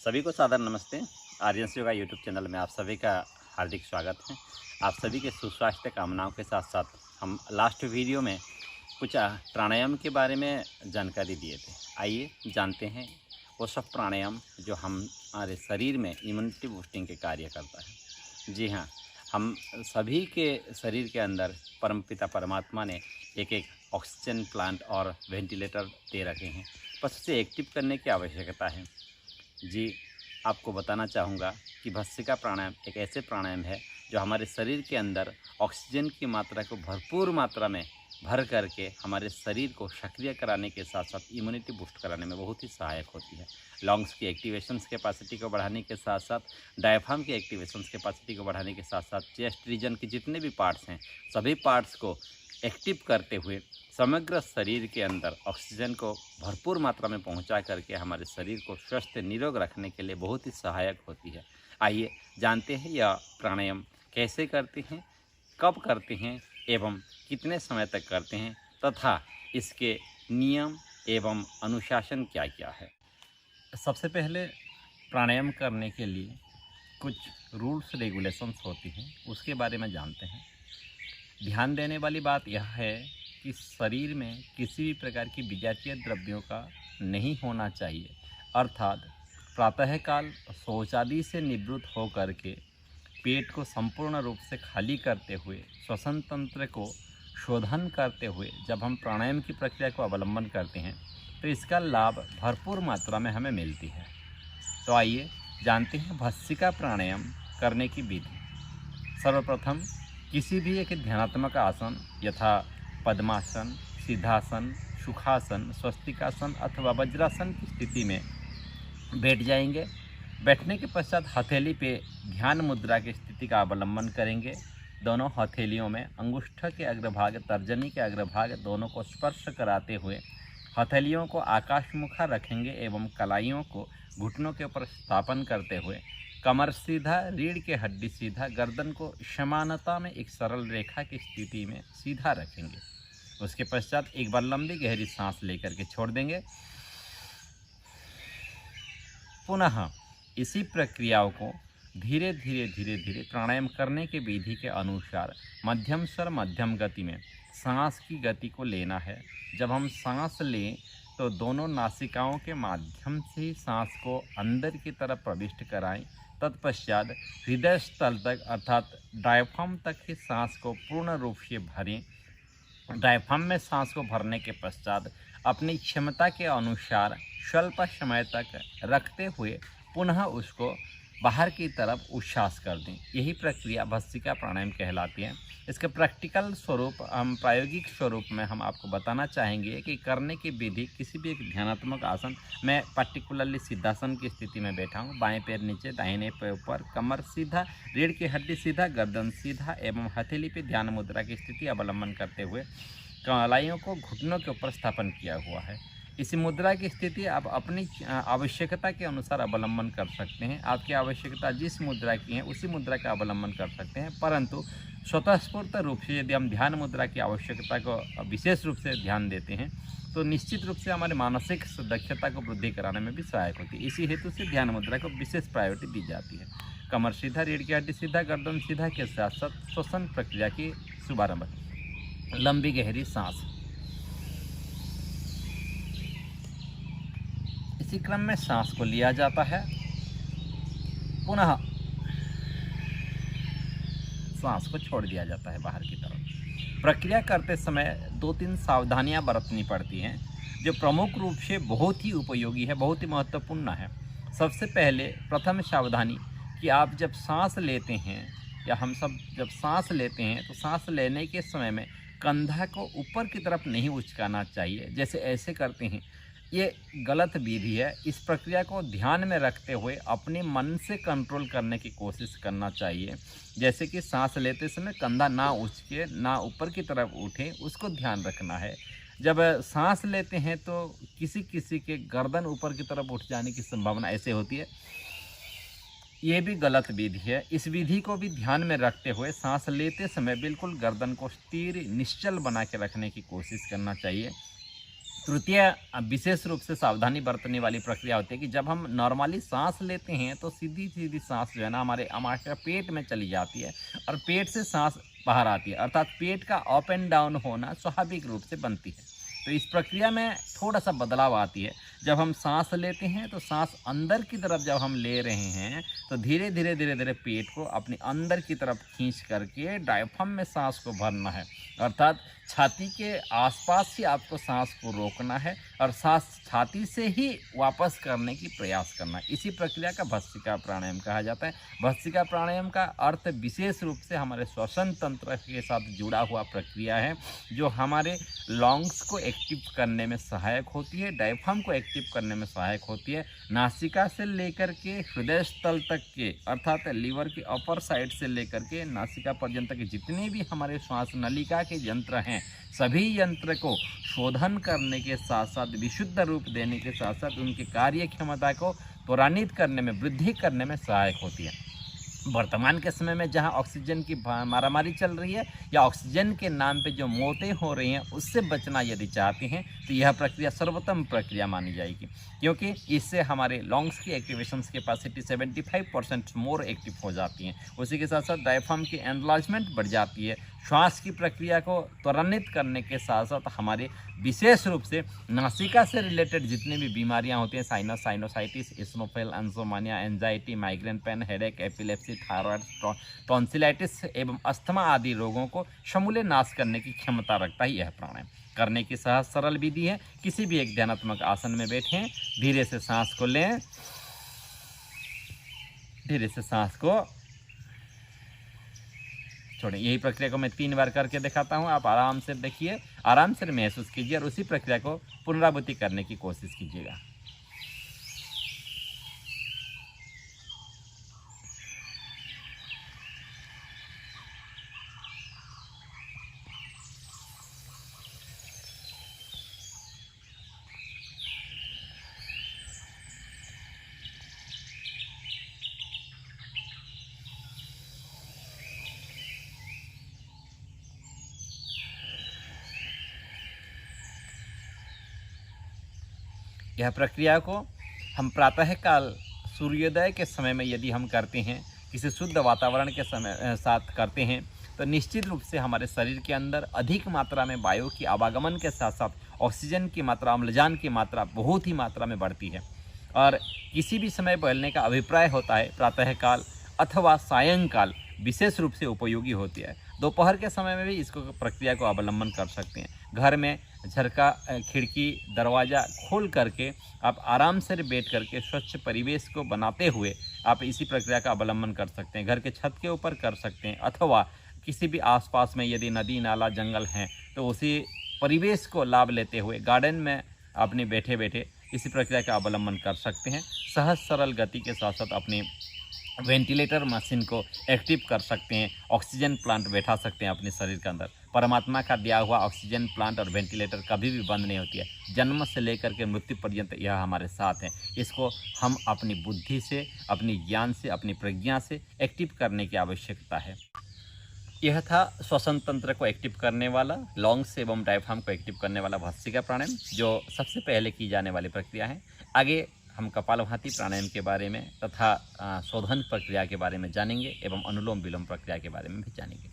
सभी को सादर नमस्ते। आर्यन योगा यूट्यूब चैनल में आप सभी का हार्दिक स्वागत है। आप सभी के सुस्वास्थ्य कामनाओं के साथ साथ हम लास्ट वीडियो में कुछ प्राणायाम के बारे में जानकारी दिए थे। आइए जानते हैं वो सब प्राणायाम जो हमारे शरीर में इम्यूनिटी बूस्टिंग के कार्य करता है। जी हाँ, हम सभी के शरीर के अंदर परमपिता परमात्मा ने एक एक ऑक्सीजन प्लांट और वेंटिलेटर दे रखे हैं, बस उसे एक्टिव करने की आवश्यकता है। जी, आपको बताना चाहूँगा कि भस्त्रिका प्राणायाम एक ऐसे प्राणायाम है जो हमारे शरीर के अंदर ऑक्सीजन की मात्रा को भरपूर मात्रा में भर करके हमारे शरीर को सक्रिय कराने के साथ साथ इम्यूनिटी बूस्ट कराने में बहुत ही सहायक होती है। लंग्स की एक्टिवेशंस कैपेसिटी को बढ़ाने के साथ साथ डायफ्राम की एक्टिवेशंस कैपेसिटी को बढ़ाने के साथ साथ चेस्ट रीजन के जितने भी पार्ट्स हैं सभी पार्ट्स को एक्टिव करते हुए समग्र शरीर के अंदर ऑक्सीजन को भरपूर मात्रा में पहुंचा करके हमारे शरीर को स्वस्थ निरोग रखने के लिए बहुत ही सहायक होती है। आइए जानते हैं यह प्राणायाम कैसे करते हैं, कब करते हैं एवं कितने समय तक करते हैं तथा इसके नियम एवं अनुशासन क्या क्या है। सबसे पहले प्राणायाम करने के लिए कुछ रूल्स रेगुलेशंस होती हैं, उसके बारे में जानते हैं। ध्यान देने वाली बात यह है कि शरीर में किसी भी प्रकार की विजातीय द्रव्यों का नहीं होना चाहिए, अर्थात प्रातःकाल शौचादि से निवृत्त होकर के पेट को संपूर्ण रूप से खाली करते हुए श्वसन तंत्र को शोधन करते हुए जब हम प्राणायाम की प्रक्रिया को अवलंबन करते हैं तो इसका लाभ भरपूर मात्रा में हमें मिलती है। तो आइए जानते हैं भस्त्रिका प्राणायाम करने की विधि। सर्वप्रथम किसी भी एक ध्यानात्मक आसन यथा पद्मासन, सिद्धासन, सुखासन, स्वस्तिकासन अथवा वज्रासन की स्थिति में बैठ जाएंगे। बैठने के पश्चात हथेली पे ध्यान मुद्रा की स्थिति का अवलंबन करेंगे। दोनों हथेलियों में अंगुष्ठ के अग्रभाग, तर्जनी के अग्रभाग दोनों को स्पर्श कराते हुए हथेलियों को आकाशमुखा रखेंगे एवं कलाइयों को घुटनों के ऊपर स्थापन करते हुए कमर सीधा, रीढ़ के हड्डी सीधा, गर्दन को समानता में एक सरल रेखा की स्थिति में सीधा रखेंगे। उसके पश्चात एक बार लंबी गहरी सांस लेकर के छोड़ देंगे। पुनः इसी प्रक्रियाओं को धीरे धीरे प्राणायाम करने के विधि के अनुसार मध्यम स्वर मध्यम गति में सांस की गति को लेना है। जब हम सांस लें तो दोनों नासिकाओं के माध्यम से ही सांस को अंदर की तरफ प्रविष्ट कराएं। तत्पश्चात हृदय स्थल तक अर्थात डायफ्राम तक ही सांस को पूर्ण रूप से भरें। डायफ्राम में सांस को भरने के पश्चात अपनी क्षमता के अनुसार स्वल्प समय तक रखते हुए पुनः उसको बाहर की तरफ उच्छ्वास कर दें। यही प्रक्रिया भस्त्रिका प्राणायाम कहलाती है। इसके प्रैक्टिकल स्वरूप प्रायोगिक स्वरूप में हम आपको बताना चाहेंगे कि करने की विधि। किसी भी एक ध्यानात्मक आसन, मैं पर्टिकुलरली सिद्धासन की स्थिति में बैठा हूँ। बाएं पैर नीचे, दाहिने पैर ऊपर, कमर सीधा, रीढ़ की हड्डी सीधा, गर्दन सीधा एवं हथेली पे ध्यान मुद्रा की स्थिति अवलंबन करते हुए कलाइयों को घुटनों के ऊपर स्थापन किया हुआ है। इसी मुद्रा की स्थिति आप अपनी आवश्यकता के अनुसार अवलंबन कर सकते हैं। आपकी आवश्यकता जिस मुद्रा की है उसी मुद्रा का अवलंबन कर सकते हैं, परंतु स्वतःस्फूर्त रूप से यदि हम ध्यान मुद्रा की आवश्यकता को विशेष रूप से ध्यान देते हैं तो निश्चित रूप से हमारे मानसिक दक्षता को वृद्धि कराने में भी सहायक होती है। इसी हेतु से ध्यान मुद्रा को विशेष प्रायोरिटी दी जाती है। कमर सीधा, रीढ़ की हड्डी सीधा, गर्दन सीधा के साथ साथ श्वसन प्रक्रिया की शुभारंभ। लंबी गहरी सांस। इसी क्रम में सांस को लिया जाता है, पुनः सांस को छोड़ दिया जाता है बाहर की तरफ। प्रक्रिया करते समय 2-3 सावधानियां बरतनी पड़ती हैं जो प्रमुख रूप से बहुत ही उपयोगी है, बहुत ही महत्वपूर्ण है। सबसे पहले प्रथम सावधानी कि आप जब सांस लेते हैं या हम सब जब सांस लेते हैं तो सांस लेने के समय में कंधा को ऊपर की तरफ नहीं उचकाना चाहिए। जैसे ऐसे करते हैं, ये गलत विधि है। इस प्रक्रिया को ध्यान में रखते हुए अपने मन से कंट्रोल करने की कोशिश करना चाहिए। जैसे कि सांस लेते समय कंधा ना उचके, ना ऊपर की तरफ उठे, उसको ध्यान रखना है। जब सांस लेते हैं तो किसी किसी के गर्दन ऊपर की तरफ उठ जाने की संभावना ऐसे होती है, ये भी गलत विधि है। इस विधि को भी ध्यान में रखते हुए सांस लेते समय बिल्कुल गर्दन को स्थिर निश्चल बना के रखने की कोशिश करना चाहिए। तृतीय विशेष रूप से सावधानी बरतने वाली प्रक्रिया होती है कि जब हम नॉर्मली सांस लेते हैं तो सीधी सीधी सांस जो है ना हमारे पेट में चली जाती है और पेट से सांस बाहर आती है, अर्थात पेट का अप एंड डाउन होना स्वाभाविक रूप से बनती है। तो इस प्रक्रिया में थोड़ा सा बदलाव आती है। जब हम सांस लेते हैं तो सांस अंदर की तरफ जब हम ले रहे हैं तो धीरे धीरे पेट को अपने अंदर की तरफ खींच करके डायफ्राम में सांस को भरना है, अर्थात छाती के आसपास ही आपको सांस को रोकना है और सांस छाती से ही वापस करने की प्रयास करना है। इसी प्रक्रिया का भस्त्रिका प्राणायाम कहा जाता है। भस्त्रिका प्राणायाम का अर्थ विशेष रूप से हमारे श्वसन तंत्र के साथ जुड़ा हुआ प्रक्रिया है, जो हमारे लंग्स को एक्टिव करने में सहायक होती है, डायफ्राम को एक्टिव करने में सहायक होती है। नासिका से लेकर के हृदय स्थल तक के, अर्थात लीवर की अपर साइड से लेकर के नासिका पर्यंत के जितने भी हमारे श्वास नलिका के यंत्र हैं, सभी यंत्र को शोधन करने के साथ साथ विशुद्ध रूप देने के साथ साथ उनकी कार्य क्षमता को त्वरान्वित करने में, वृद्धि करने में सहायक होती है। वर्तमान के समय में जहां ऑक्सीजन की मारामारी चल रही है या ऑक्सीजन के नाम पे जो मौतें हो रही हैं, उससे बचना यदि चाहते हैं तो यह प्रक्रिया सर्वोत्तम प्रक्रिया मानी जाएगी, क्योंकि इससे हमारे लंग्स की एक्टिवेशन कैपेसिटी 75% मोर एक्टिव हो जाती हैं। उसी के साथ साथ डायफ्राम की एनलार्जमेंट बढ़ जाती है। श्वास की प्रक्रिया को त्वरान्वित करने के साथ साथ हमारे विशेष रूप से नासिका से रिलेटेड जितनी भी बीमारियां होती हैं, sinus, sinusitis, eosinophil, insomnia, anxiety, migraine pain, headache, epilepsy, thyroid, tonsillitis एवं अस्थमा आदि रोगों को समूले नाश करने की क्षमता रखता है यह प्राणायाम। करने की सहज सरल विधि है। किसी भी एक ध्यानात्मक आसन में बैठें, धीरे से सांस को लें, धीरे से सांस को छोड़ें। यही प्रक्रिया को मैं 3 बार करके दिखाता हूँ, आप आराम से देखिए, आराम से महसूस कीजिए और उसी प्रक्रिया को पुनरावृत्ति करने की कोशिश कीजिएगा। यह प्रक्रिया को हम प्रातःकाल सूर्योदय के समय में यदि हम करते हैं, किसी शुद्ध वातावरण के समय साथ करते हैं, तो निश्चित रूप से हमारे शरीर के अंदर अधिक मात्रा में वायु की आवागमन के साथ साथ ऑक्सीजन की मात्रा, अम्लजान की मात्रा बहुत ही मात्रा में बढ़ती है। और किसी भी समय बहलने का अभिप्राय होता है प्रातःकाल अथवा सायंकाल विशेष रूप से उपयोगी होती है। दोपहर के समय में भी इसको प्रक्रिया को अवलंबन कर सकते हैं। घर में झरका, खिड़की, दरवाज़ा खोल करके आप आराम से बैठ करके स्वच्छ परिवेश को बनाते हुए आप इसी प्रक्रिया का अवलंबन कर सकते हैं। घर के छत के ऊपर कर सकते हैं, अथवा किसी भी आसपास में यदि नदी, नाला, जंगल हैं तो उसी परिवेश को लाभ लेते हुए गार्डन में अपने बैठे बैठे इसी प्रक्रिया का अवलंबन कर सकते हैं। सहज सरल गति के साथ साथ अपने वेंटिलेटर मशीन को एक्टिव कर सकते हैं। ऑक्सीजन प्लांट बैठा सकते हैं अपने शरीर के अंदर। परमात्मा का दिया हुआ ऑक्सीजन प्लांट और वेंटिलेटर कभी भी बंद नहीं होती है। जन्म से लेकर के मृत्यु पर्यंत यह हमारे साथ है। इसको हम अपनी बुद्धि से, अपनी ज्ञान से, अपनी प्रज्ञा से एक्टिव करने की आवश्यकता है। यह था श्वसन तंत्र को एक्टिव करने वाला, लंग्स एवं डायफ्राम को एक्टिव करने वाला भस्त्रिका प्राणायाम, जो सबसे पहले की जाने वाली प्रक्रिया है। आगे हम कपालभाति प्राणायाम के बारे में तथा शोधन प्रक्रिया के बारे में जानेंगे एवं अनुलोम विलोम प्रक्रिया के बारे में भी जानेंगे।